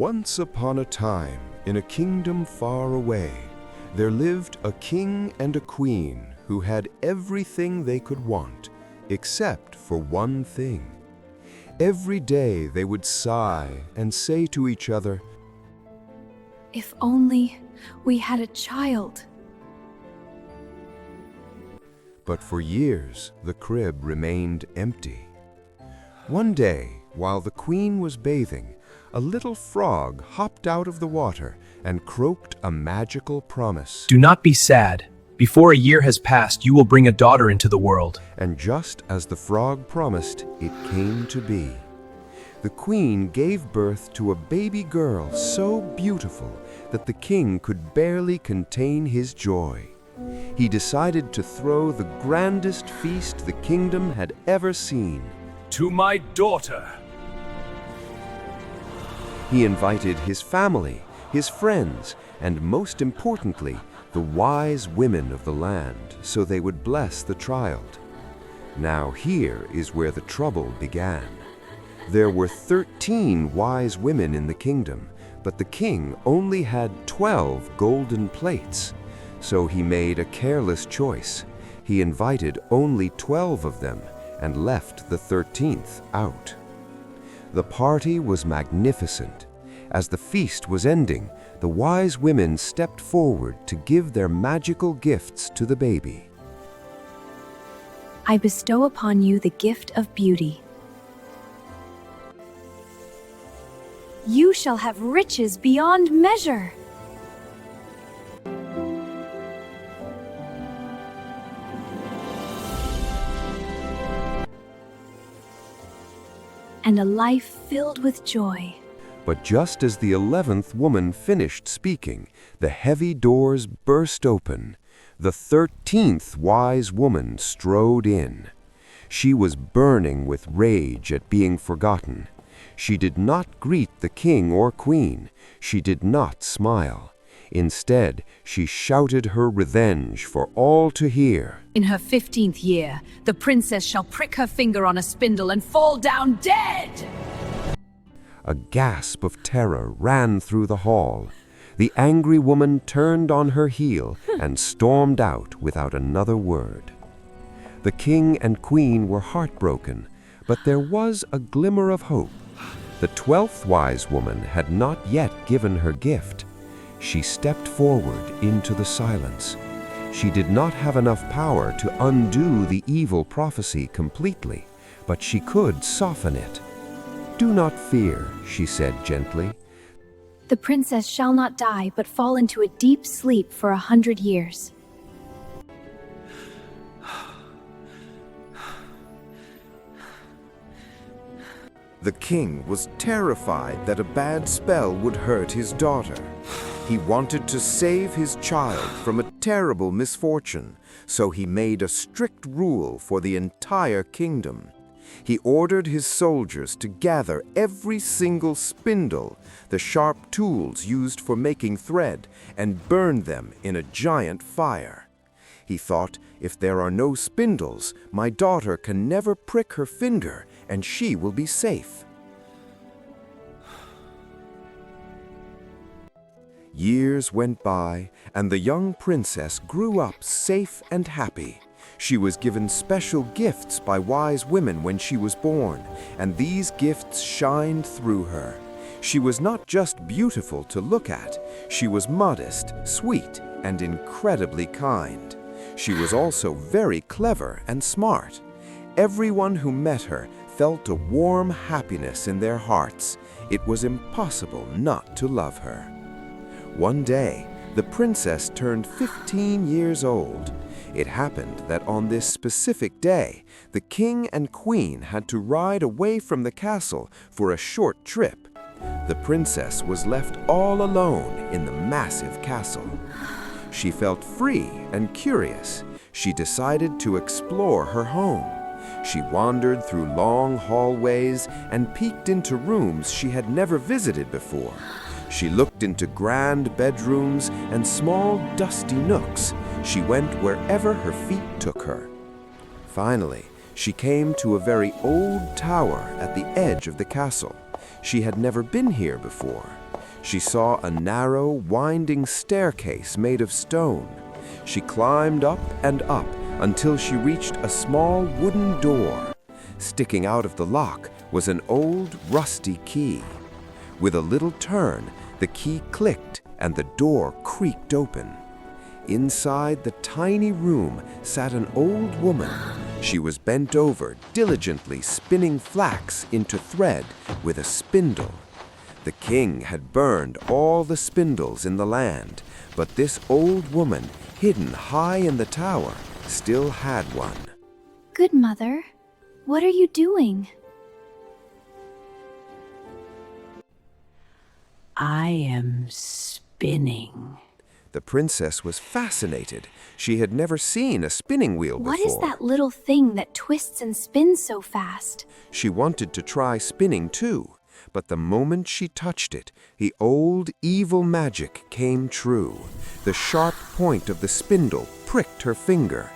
Once upon a time, in a kingdom far away, there lived a king and a queen who had everything they could want, except for one thing. Every day they would sigh and say to each other, "If only we had a child." But for years, the crib remained empty. One day, while the queen was bathing, a little frog hopped out of the water and croaked a magical promise. Do not be sad. Before a year has passed, you will bring a daughter into the world. And just as the frog promised, it came to be. The queen gave birth to a baby girl so beautiful that the king could barely contain his joy. He decided to throw the grandest feast the kingdom had ever seen. To my daughter. He invited his family, his friends, and most importantly, the wise women of the land, so they would bless the child. Now here is where the trouble began. There were 13 wise women in the kingdom, but the king only had 12 golden plates. So he made a careless choice. He invited only 12 of them and left the 13th out. The party was magnificent. As the feast was ending, the wise women stepped forward to give their magical gifts to the baby. I bestow upon you the gift of beauty. You shall have riches beyond measure. And a life filled with joy. But just as the 11th woman finished speaking, the heavy doors burst open. The 13th wise woman strode in. She was burning with rage at being forgotten. She did not greet the king or queen. She did not smile. Instead, she shouted her revenge for all to hear. In her 15th year, the princess shall prick her finger on a spindle and fall down dead! A gasp of terror ran through the hall. The angry woman turned on her heel and stormed out without another word. The king and queen were heartbroken, but there was a glimmer of hope. The 12th wise woman had not yet given her gift. She stepped forward into the silence. She did not have enough power to undo the evil prophecy completely, but she could soften it. "Do not fear," she said gently. The princess shall not die, but fall into a deep sleep for 100 years. The king was terrified that a bad spell would hurt his daughter. He wanted to save his child from a terrible misfortune, so he made a strict rule for the entire kingdom. He ordered his soldiers to gather every single spindle, the sharp tools used for making thread, and burn them in a giant fire. He thought, if there are no spindles, my daughter can never prick her finger, and she will be safe. Years went by, and the young princess grew up safe and happy. She was given special gifts by wise women when she was born, and these gifts shined through her. She was not just beautiful to look at, she was modest, sweet, and incredibly kind. She was also very clever and smart. Everyone who met her felt a warm happiness in their hearts. It was impossible not to love her. One day, the princess turned 15 years old. It happened that on this specific day, the king and queen had to ride away from the castle for a short trip. The princess was left all alone in the massive castle. She felt free and curious. She decided to explore her home. She wandered through long hallways and peeked into rooms she had never visited before. She looked into grand bedrooms and small dusty nooks. She went wherever her feet took her. Finally, she came to a very old tower at the edge of the castle. She had never been here before. She saw a narrow, winding staircase made of stone. She climbed up and up until she reached a small wooden door. Sticking out of the lock was an old, rusty key. With a little turn, the key clicked and the door creaked open. Inside the tiny room sat an old woman. She was bent over, diligently spinning flax into thread with a spindle. The king had burned all the spindles in the land, but this old woman, hidden high in the tower, still had one. Good mother, what are you doing? I am spinning. The princess was fascinated. She had never seen a spinning wheel before. What is that little thing that twists and spins so fast? She wanted to try spinning too, but the moment she touched it, the old evil magic came true. The sharp point of the spindle pricked her finger.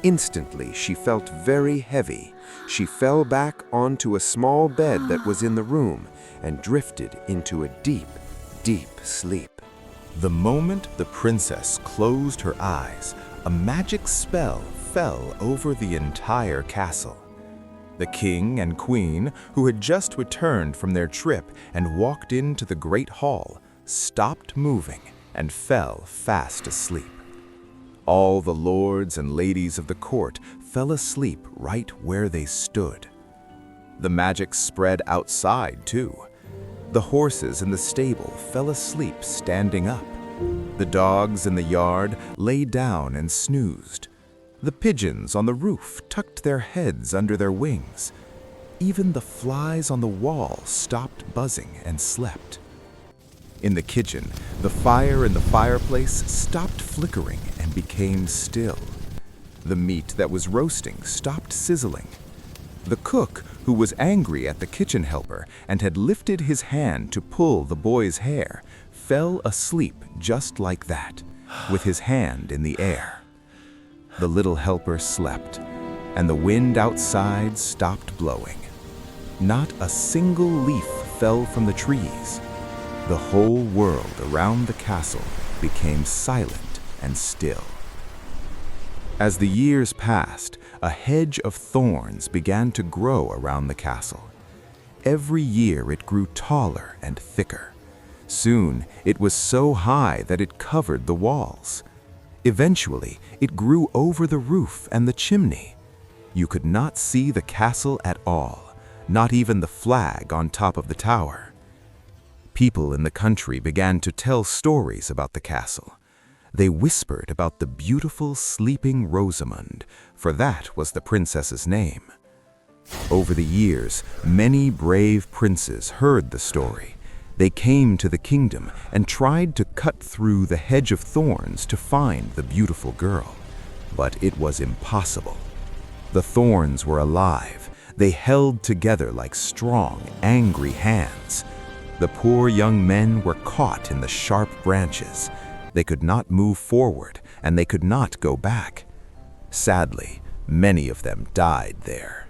Instantly, she felt very heavy. She fell back onto a small bed that was in the room and drifted into a deep, deep sleep. The moment the princess closed her eyes, a magic spell fell over the entire castle. The king and queen, who had just returned from their trip and walked into the great hall, stopped moving and fell fast asleep. All the lords and ladies of the court fell asleep right where they stood. The magic spread outside, too. The horses in the stable fell asleep standing up. The dogs in the yard lay down and snoozed. The pigeons on the roof tucked their heads under their wings. Even the flies on the wall stopped buzzing and slept. In the kitchen, the fire in the fireplace stopped flickering and became still. The meat that was roasting stopped sizzling. The cook, who was angry at the kitchen helper and had lifted his hand to pull the boy's hair, fell asleep just like that, with his hand in the air. The little helper slept, and the wind outside stopped blowing. Not a single leaf fell from the trees. The whole world around the castle became silent and still. As the years passed, a hedge of thorns began to grow around the castle. Every year it grew taller and thicker. Soon it was so high that it covered the walls. Eventually, it grew over the roof and the chimney. You could not see the castle at all, not even the flag on top of the tower. People in the country began to tell stories about the castle. They whispered about the beautiful sleeping Rosamond, for that was the princess's name. Over the years, many brave princes heard the story. They came to the kingdom and tried to cut through the hedge of thorns to find the beautiful girl. But it was impossible. The thorns were alive. They held together like strong, angry hands. The poor young men were caught in the sharp branches. They could not move forward, and they could not go back. Sadly, many of them died there.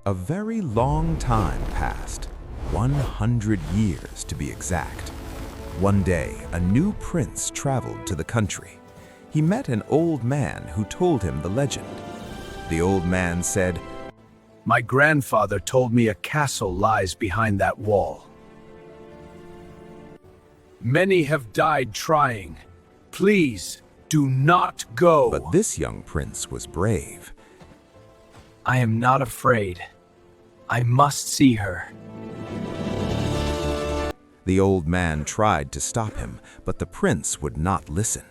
A very long time passed, 100 years to be exact. One day, a new prince traveled to the country. He met an old man who told him the legend. The old man said, My grandfather told me a castle lies behind that wall. Many have died trying. Please, do not go. But this young prince was brave. I am not afraid. I must see her. The old man tried to stop him, but the prince would not listen.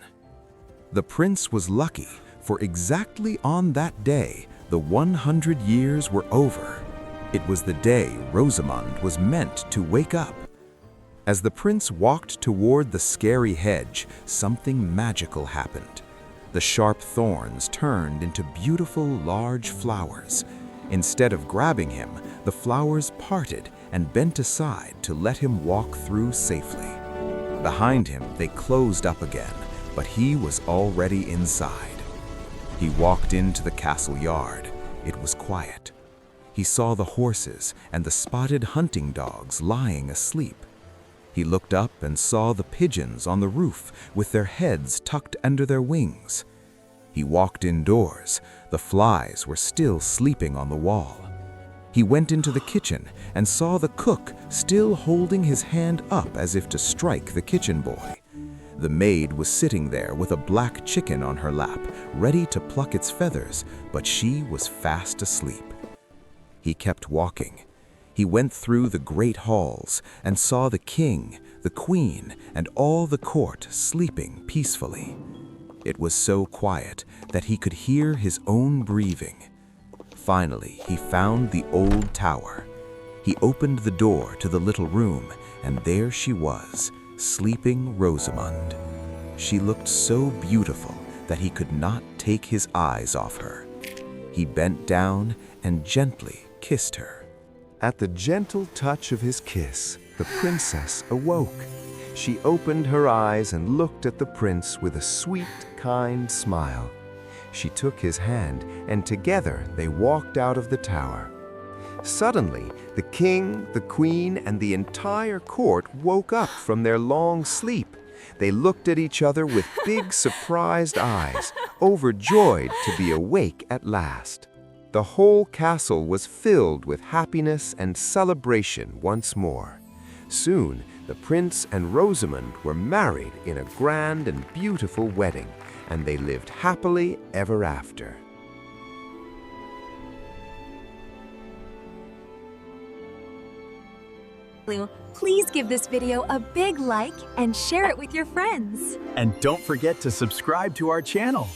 The prince was lucky, for exactly on that day, the 100 years were over. It was the day Rosamond was meant to wake up. As the prince walked toward the scary hedge, something magical happened. The sharp thorns turned into beautiful large flowers. Instead of grabbing him, the flowers parted and bent aside to let him walk through safely. Behind him, they closed up again, but he was already inside. He walked into the castle yard. It was quiet. He saw the horses and the spotted hunting dogs lying asleep. He looked up and saw the pigeons on the roof with their heads tucked under their wings. He walked indoors. The flies were still sleeping on the wall. He went into the kitchen and saw the cook still holding his hand up as if to strike the kitchen boy. The maid was sitting there with a black chicken on her lap, ready to pluck its feathers, but she was fast asleep. He kept walking. He went through the great halls and saw the king, the queen, and all the court sleeping peacefully. It was so quiet that he could hear his own breathing. Finally, he found the old tower. He opened the door to the little room, and there she was, sleeping Rosamond. She looked so beautiful that he could not take his eyes off her. He bent down and gently kissed her. At the gentle touch of his kiss, the princess awoke. She opened her eyes and looked at the prince with a sweet, kind smile. She took his hand, and together they walked out of the tower. Suddenly, the king, the queen, and the entire court woke up from their long sleep. They looked at each other with big, surprised eyes, overjoyed to be awake at last. The whole castle was filled with happiness and celebration once more. Soon, the prince and Rosamond were married in a grand and beautiful wedding, and they lived happily ever after. Please give this video a big like and share it with your friends. And don't forget to subscribe to our channel.